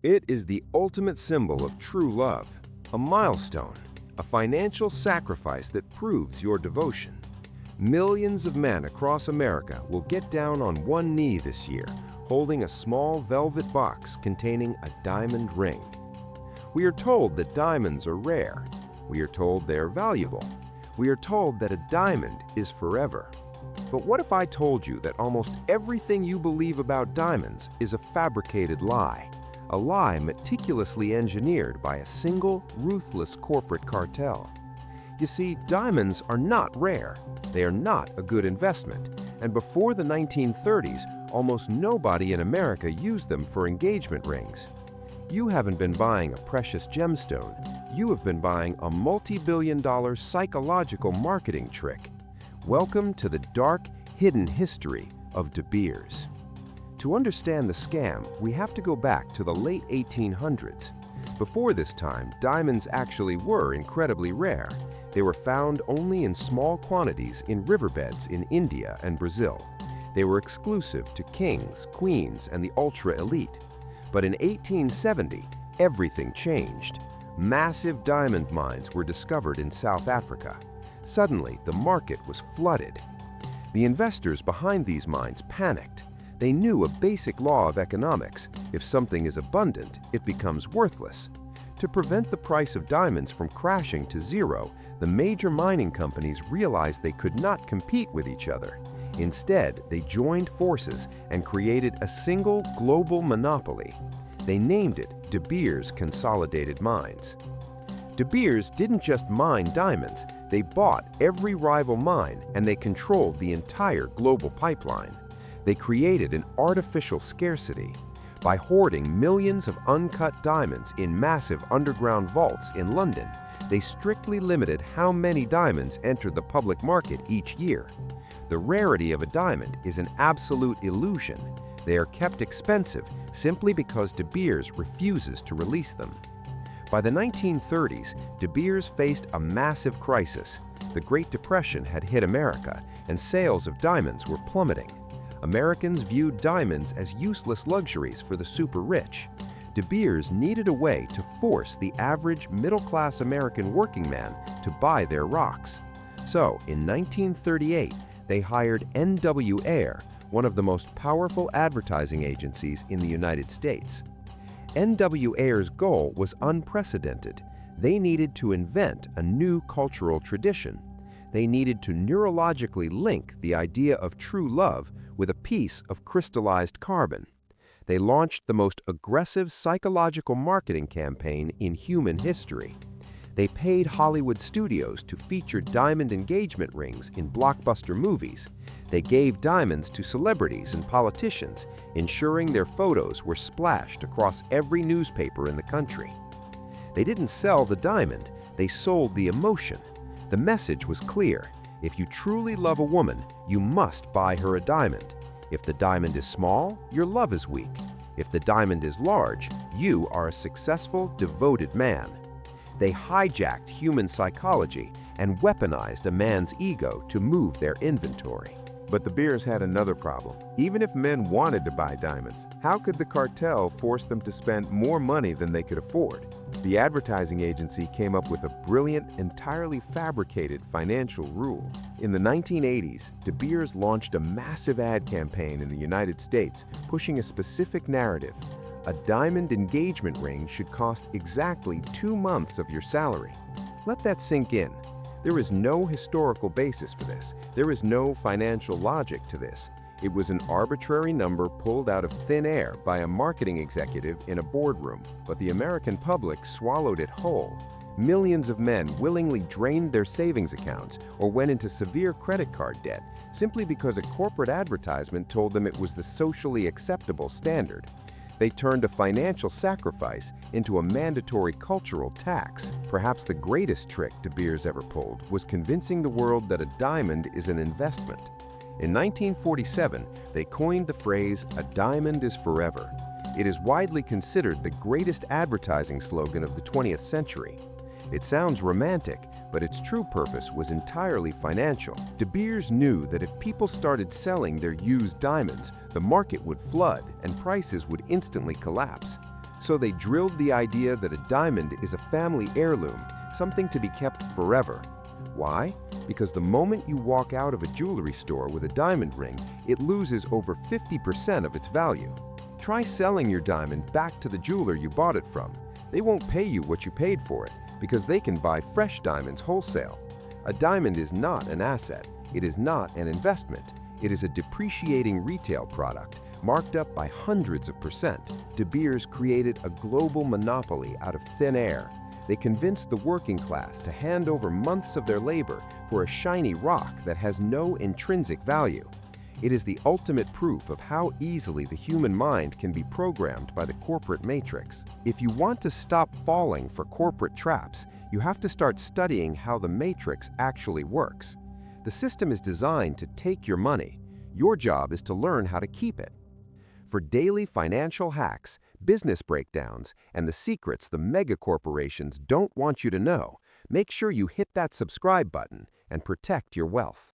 It is the ultimate symbol of true love, a milestone, a financial sacrifice that proves your devotion. Millions of men across America will get down on one knee this year, holding a small velvet box containing a diamond ring. We are told that diamonds are rare. We are told they are valuable. We are told that a diamond is forever. But what if I told you that almost everything you believe about diamonds is a fabricated lie? A lie meticulously engineered by a single, ruthless corporate cartel. You see, diamonds are not rare. They are not a good investment. And before the 1930s, almost nobody in America used them for engagement rings. You haven't been buying a precious gemstone. You have been buying a multi-billion-dollar psychological marketing trick. Welcome to the dark, hidden history of De Beers. To understand the scam, we have to go back to the late 1800s. Before this time, diamonds actually were incredibly rare. They were found only in small quantities in riverbeds in India and Brazil. They were exclusive to kings, queens, and the ultra-elite. But in 1870, everything changed. Massive diamond mines were discovered in South Africa. Suddenly, the market was flooded. The investors behind these mines panicked. They knew a basic law of economics: if something is abundant, it becomes worthless. To prevent the price of diamonds from crashing to zero, the major mining companies realized they could not compete with each other. Instead, they joined forces and created a single global monopoly. They named it De Beers Consolidated Mines. De Beers didn't just mine diamonds, they bought every rival mine and they controlled the entire global pipeline. They created an artificial scarcity. By hoarding millions of uncut diamonds in massive underground vaults in London, they strictly limited how many diamonds entered the public market each year. The rarity of a diamond is an absolute illusion. They are kept expensive simply because De Beers refuses to release them. By the 1930s, De Beers faced a massive crisis. The Great Depression had hit America, and sales of diamonds were plummeting. Americans viewed diamonds as useless luxuries for the super rich. De Beers needed a way to force the average middle-class American working man to buy their rocks. So, in 1938, they hired Ayer, one of the most powerful advertising agencies in the United States. Ayer's goal was unprecedented. They needed to invent a new cultural tradition. They needed to neurologically link the idea of true love with a piece of crystallized carbon. They launched the most aggressive psychological marketing campaign in human history. They paid Hollywood studios to feature diamond engagement rings in blockbuster movies. They gave diamonds to celebrities and politicians, ensuring their photos were splashed across every newspaper in the country. They didn't sell the diamond, they sold the emotion. The message was clear: if you truly love a woman, you must buy her a diamond. If the diamond is small, your love is weak. If the diamond is large, you are a successful, devoted man. They hijacked human psychology and weaponized a man's ego to move their inventory. But De Beers had another problem. Even if men wanted to buy diamonds, how could the cartel force them to spend more money than they could afford? The advertising agency came up with a brilliant, entirely fabricated financial rule. In the 1980s, De Beers launched a massive ad campaign in the United States, pushing a specific narrative. A diamond engagement ring should cost exactly 2 months of your salary. Let that sink in. There is no historical basis for this. There is no financial logic to this. It was an arbitrary number pulled out of thin air by a marketing executive in a boardroom, but the American public swallowed it whole. Millions of men willingly drained their savings accounts or went into severe credit card debt simply because a corporate advertisement told them it was the socially acceptable standard. They turned a financial sacrifice into a mandatory cultural tax. Perhaps the greatest trick De Beers ever pulled was convincing the world that a diamond is an investment. In 1947, they coined the phrase, "A diamond is forever." It is widely considered the greatest advertising slogan of the 20th century. It sounds romantic, but its true purpose was entirely financial. De Beers knew that if people started selling their used diamonds, the market would flood and prices would instantly collapse. So they drilled the idea that a diamond is a family heirloom, something to be kept forever. Why? Because the moment you walk out of a jewelry store with a diamond ring, it loses over 50% of its value. Try selling your diamond back to the jeweler you bought it from. They won't pay you what you paid for it, because they can buy fresh diamonds wholesale. A diamond is not an asset. It is not an investment. It is a depreciating retail product, marked up by hundreds of percent. De Beers created a global monopoly out of thin air. They convinced the working class to hand over months of their labor for a shiny rock that has no intrinsic value. It is the ultimate proof of how easily the human mind can be programmed by the corporate matrix. If you want to stop falling for corporate traps, you have to start studying how the matrix actually works. The system is designed to take your money. Your job is to learn how to keep it. For daily financial hacks, business breakdowns, and the secrets the mega corporations don't want you to know, make sure you hit that subscribe button and protect your wealth.